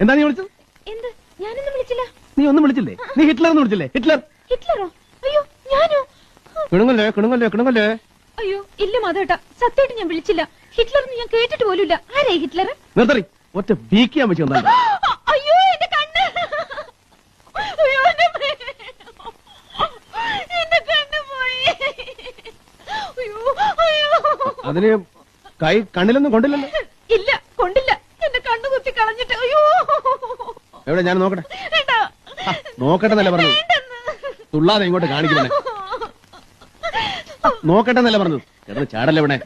എന്താ നീ വിളിച്ചത്? എന്ത്? ഞാനൊന്നും വിളിച്ചില്ല. നീ ഒന്നും വിളിച്ചില്ലേ? നീ ഹിറ്റ്ലർ എന്ന് വിളിച്ചില്ലേ? ഹിറ്റ്ലർ. ഹിറ്റ്ലറോ? അയ്യോ, ഞാനോ? കിണുങ്ങല്ലേ കിണുങ്ങല്ലേ കിണുങ്ങല്ലേ. അയ്യോ ഇല്ല മാധവേട്ടാ, സത്യമായിട്ട് ഞാൻ വിളിച്ചില്ല. ഹിറ്റ്ലർ ഞാൻ കേട്ടിട്ട് പോലുമില്ല. ആരായി ഹിറ്റ്ലർ? നിർത്തറി, ഒറ്റ ബീക്കിയാൻ വെച്ച് വന്നാൽ. അയ്യോ എന്റെ കണ്ണ്, അയ്യോ എന്റെ കണ്ണ് പോയി. അയ്യോ അയ്യോ. അതിന് കൈ കണ്ണിലൊന്നും കൊണ്ടില്ലല്ലോ. ഇല്ല കൊണ്ടില്ല, എന്റെ കണ്ണു കുത്തി കളഞ്ഞിട്ട്. അയ്യോ എവിടെ ഞാൻ നോക്കട്ടെ. വേണ്ട. നോക്കട്ടെ എന്നല്ല പറഞ്ഞു. തുള്ളാതെ ഇങ്ങോട്ട് കാണിക്കണേ. നോക്കട്ടെ എന്നല്ല പറഞ്ഞു. കിടന്ന് ചാടല്ലേ ഇവിടെ.